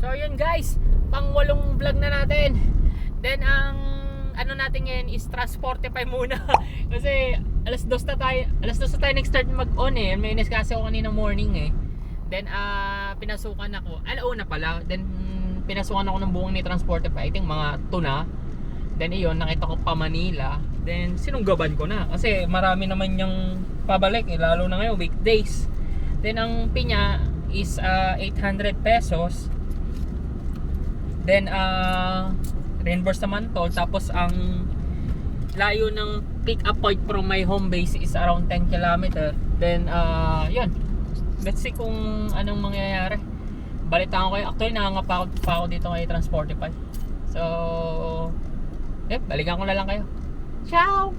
So yun guys, pang-walong vlog na natin. Then ang ano natin ngayon is Transportify muna. Kasi alas 2 na tayo nag-start mag-on eh. May kasi ako kanina morning eh. Then pinasukan ako, alauna pala. Then pinasukan ako ng buong ni Transportify, I think mga 2 na. Then iyon, nakita ko pa Manila. Then sinunggaban ko na kasi marami naman yung pabalik eh, lalo na ngayon weekdays. Then ang pinya is 800 pesos. Then reimburse naman to. Tapos ang layo ng pick up point from my home base is around 10 km. Then yun, let's see kung anong mangyayari. Balitaan ko kayo. Actually nangangapa pa ako dito kay Transportify. So balikan ko na lang kayo. Ciao.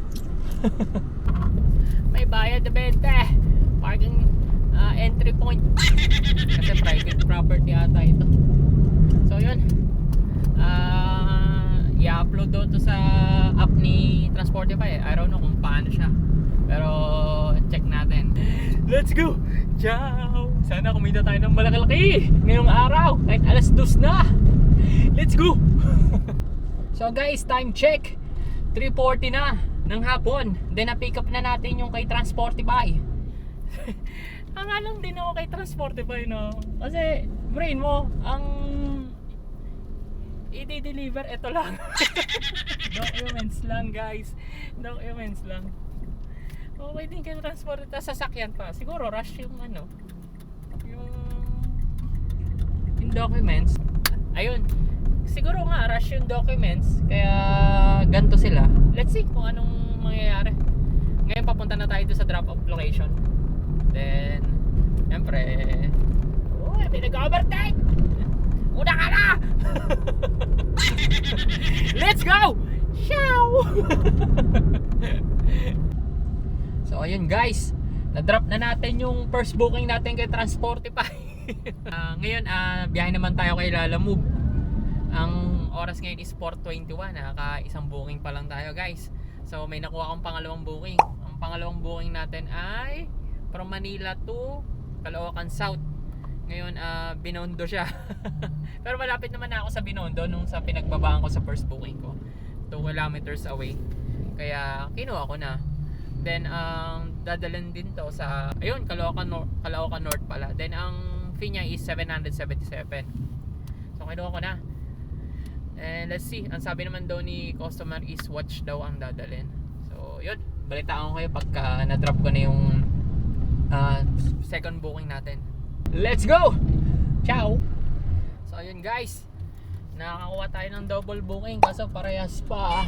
May bayad na 20 parking entry point kasi private property ata ito. So yun, i-upload doon to sa app ni Transportify. I don't know kung paano siya, pero check natin. Let's go. Ciao. Sana kumita tayo ng malaki-laki ngayong araw kahit alas 2 na. Let's go. So guys, time check 3:40 na ng hapon. Then na-pick up na natin yung kay Transportify. Ang alam din ako kay Transportify, no? Kasi brain mo, ang i-deliver ito lang. Documents lang guys. Documents lang. Okay din kay Transportify, sasakyan pa. Siguro rush yung ano, yung documents. Ayun. Siguro nga rush yung documents, kaya ganto sila. Let's see kung anong mangyayari. Ngayon papunta na tayo sa drop off location. Then siyempre, may nag-overtake. Una ka na. Let's go. Ciao. So ayun guys, na-drop na natin yung first booking natin kay Transportify. Ngayon biyahe naman tayo kay Lalamove. Ang oras ngayon is 4:21. Nakaka-isang booking pa lang tayo guys. So may nakuha akong pangalawang booking. Ang pangalawang booking natin ay from Manila to Caloocan South. Ngayon Binondo siya. Pero malapit naman na ako sa Binondo nung sa pinagbabaan ko sa first booking ko. 2 kilometers away. Kaya kinuha ko na. Then dadalan din to sa ayun, Caloocan North pala. Then ang fee niya is 777. So kinuha ko na. And let's see, ang sabi naman daw ni customer is watch daw ang dadalhin. So yun, balitaan ko kayo pagka na-drop ko na yung second booking natin. Let's go! Ciao! So yun guys, nakakuha tayo ng double booking kaso parehas pa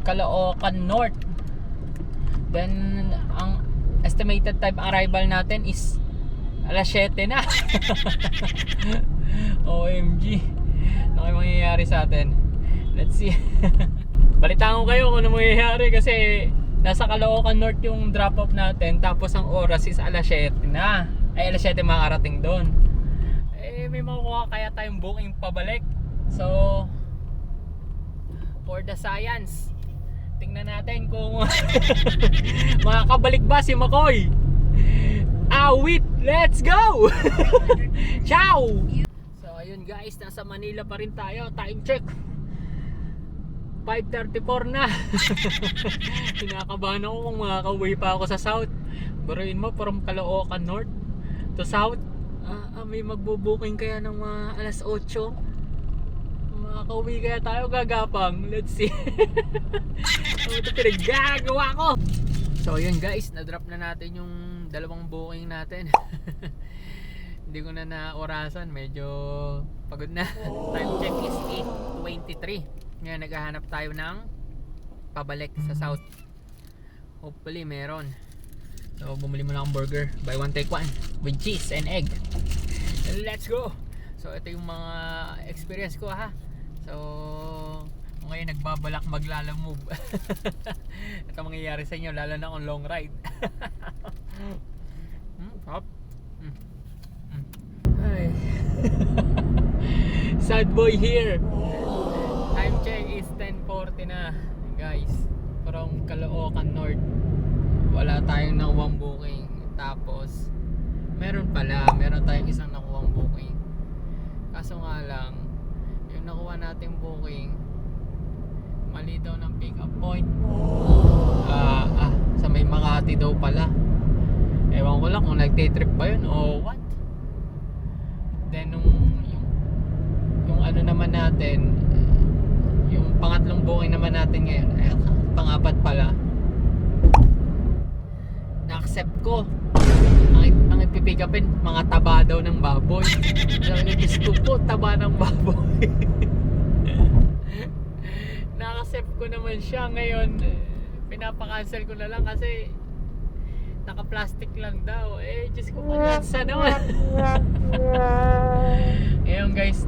Caloocan North. Then ang estimated time arrival natin is alas 7 na. OMG, ano kayo mangyayari sa atin? Let's see. Balitaan ko kayo kung ano mangyayari kasi nasa Caloocan North yung drop off natin. Tapos ang oras is alas 7 na. Ay alas 7 makarating doon. May makukuha kaya tayong booking pabalik. So for the science, tingnan natin kung makakabalik ba si McCoy. Awit, let's go. Ciao. Ayun guys, nasa Manila pa rin tayo. Time check 5:34 na. Kinakabahan ako kung makaka-uwi pa ako sa South. Baruin mo from Caloocan North to South. May magbubuking kaya ng mga alas 8. Makaka-uwi kaya tayo gagapang. Let's see. Ito pinaggagawa ko. So ayun guys, na-drop na natin yung dalawang booking natin. Hindi ko na na-orasan, medyo pagod na. Time check is 8:23. Ngayon naghahanap tayo ng pabalik sa South. Hopefully meron. So bumili muna akong burger, buy one take one with cheese and egg. Let's go. So ito yung mga experience ko ha. So ngayon nagbabalak maglalamove. Ito mangyayari sa inyo lalo na kung long ride. Hop. Ay. Sad boy here. Time check is 10:40 na guys. From Caloocan North. Wala tayong nakuwang booking. Tapos meron tayong isang nakuwang booking. Kaso nga lang, yung nakuha nating booking, mali daw ng pick up point. Sa may Makati daw pala. Ewan ko lang kung nagte-trip ba yun o what. Then yung ano naman natin, yung pangatlong booking naman natin ngayon, pang-apat pala, na-accept ko. Ang ipipick upin, mga taba daw ng baboy. Gusto po, taba ng baboy. Na-accept ko naman siya ngayon. Pinapa-cancel ko na lang kasi naka-plastic lang daw. Diyos ko, pangansa naman. Ngayon guys,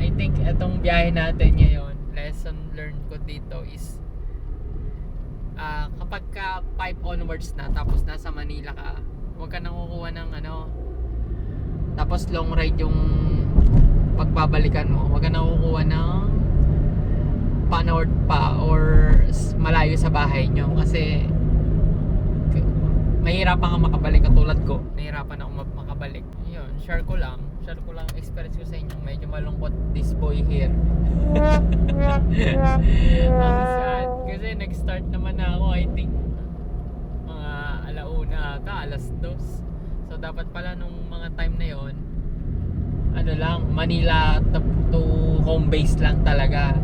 I think itong biyahe natin ngayon, lesson learned ko dito is kapag ka 5 onwards na, tapos nasa Manila ka, huwag ka nang kukuha ng tapos long ride yung pagbabalikan mo, huwag ka nang kukuha ng pa-north pa or malayo sa bahay nyo kasi mahirapan ka makabalik. Katulad ko, nahirapan ako makabalik. Yun, share ko lang experience ko sa inyo. Medyo malungkot this boy here. Ang sad kasi nag-start naman ako, I think mga alauna ata, alas 2. So dapat pala nung mga time na yon, Manila to home base lang talaga.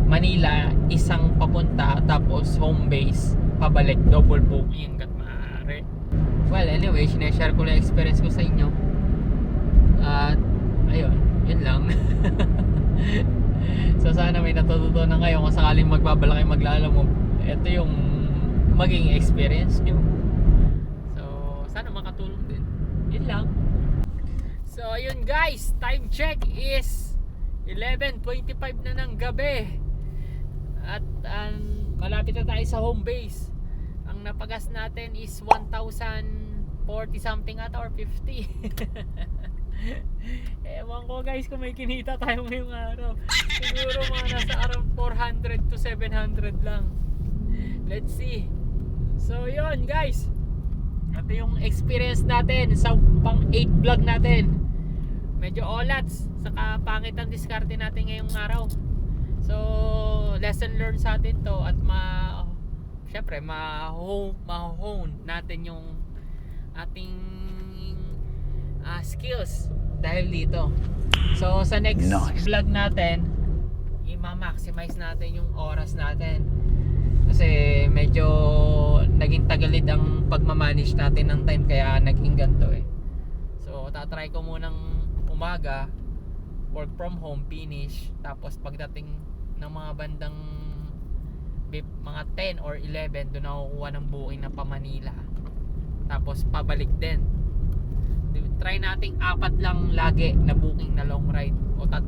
Manila isang papunta, tapos home base pabalik, double booking hanggat maaari. Well, anyway, sineshare ko lang experience ko sa inyo. At ayun, yun lang. So sana may natututunan kayo kung sakaling magbabalak kayo maglalamove. Ito yung maging experience nyo. So sana makatulong din. Yun lang. So ayun guys, time check is 11:25 na ng gabi. At malapit na tayo sa home base. Ang napagas natin is 1,040 something ata or 50. Ewan ko guys kung may kinita tayo ngayong araw. Siguro mga nasa around 400 to 700 lang. Let's see. So yun guys, ito yung experience natin sa pang 8 vlog natin. Medyo olats, saka pangit ang diskarte natin ngayong araw. So lesson learned sa atin to. At syempre ma-hone natin yung ating skills dahil dito. So sa next vlog natin, i-maximize natin yung oras natin kasi medyo naging tagalid ang pagmamanage natin ng time, kaya naging ganito So tatry ko munang umaga work from home, finish, tapos pagdating ng mga bandang mga 10 or 11 doon ako kukuha ng booking na pa Manila, tapos pabalik din. Try nating 4 lang lagi na booking na long ride o 3.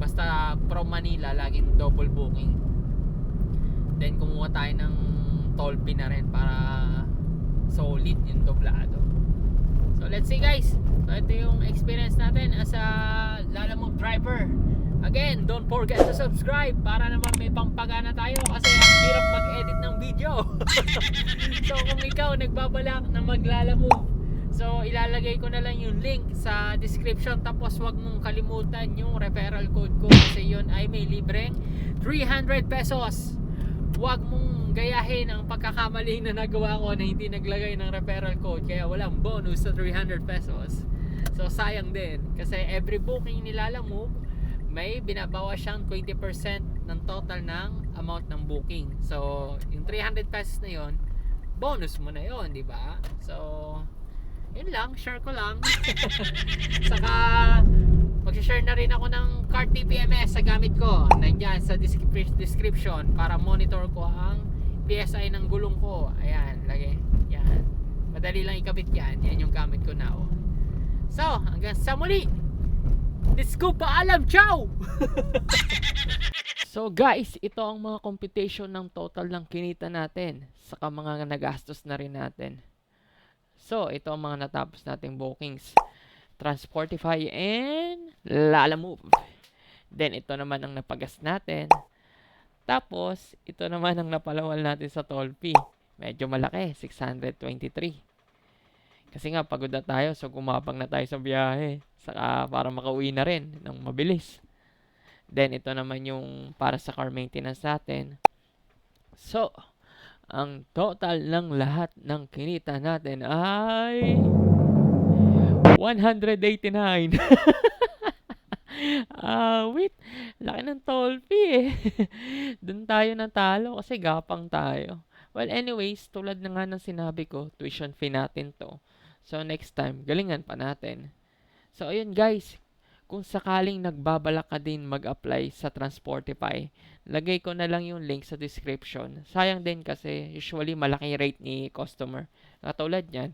Basta from Manila laging double booking. Then kumuha tayo ng toll fee na rin para solid yung doblado. So let's see guys. So ito yung experience natin as a Lalamove driver. Again, don't forget to subscribe para naman may pampagana tayo kasi ang hirap mag-edit ng video. So kung ikaw nagbabalak na maglalamove, so ilalagay ko na lang yung link sa description, tapos wag mong kalimutan yung referral code ko kasi yun ay may libreng 300 pesos. Wag mong gayahin ang pagkakamali na nagawa ko na hindi naglagay ng referral code, kaya walang bonus sa 300 pesos. So sayang din kasi every booking nilalamove may binabawas siyang 20% ng total ng amount ng booking. So yung 300 pesos na yon, bonus mo na yon, di ba? So yun lang, share ko lang. Saka mag-share na rin ako ng card TPMS sa gamit ko. Nandiyan sa description para monitor ko ang PSI ng gulong ko. Ayan, lagay. Yan. Madali lang ikabit yan. Yan yung gamit ko now. So, hanggang sa muli. Let's go, paalam, ciao! So guys, ito ang mga computation ng total ng kinita natin. Saka mga nagastos na rin natin. So, ito ang mga natapos nating bookings. Transportify and Lalamove. Then, ito naman ang napagas natin. Tapos, ito naman ang napalawal natin sa toll fee. Medyo malaki, 623. Kasi nga, pagod na tayo, so gumapang na tayo sa biyahe. Saka para makauwi na rin ng mabilis. Then ito naman yung para sa car maintenance natin. So, ang total ng lahat ng kinita natin ay 189. Wait. Laki ng toll fee eh. Doon tayo natalo kasi gapang tayo. Well, anyways, tulad na nga ng sinabi ko, tuition fee natin to. So, next time, galingan pa natin. So, ayun guys. Kung sakaling nagbabalak ka din mag-apply sa Transportify, lagay ko na lang yung link sa description. Sayang din kasi usually malaki rate ni customer. Katulad niyan,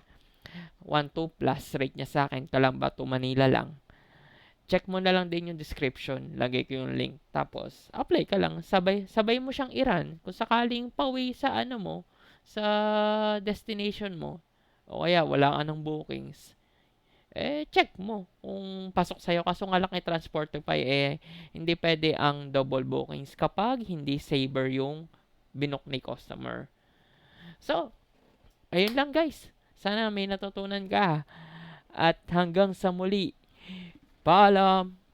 1-2 plus rate niya sa akin, Calamba to Manila lang. Check mo na lang din yung description. Lagay ko yung link. Tapos, apply ka lang. Sabay mo siyang i-run. Kung sakaling pauwi sa ano mo, sa destination mo, o kaya wala ka ng bookings, check mo kung pasok sa'yo. Kaso nga lang kay Transportify, hindi pwede ang double bookings kapag hindi saver yung binook ni customer. So, ayun lang guys. Sana may natutunan ka. At hanggang sa muli. Paalam!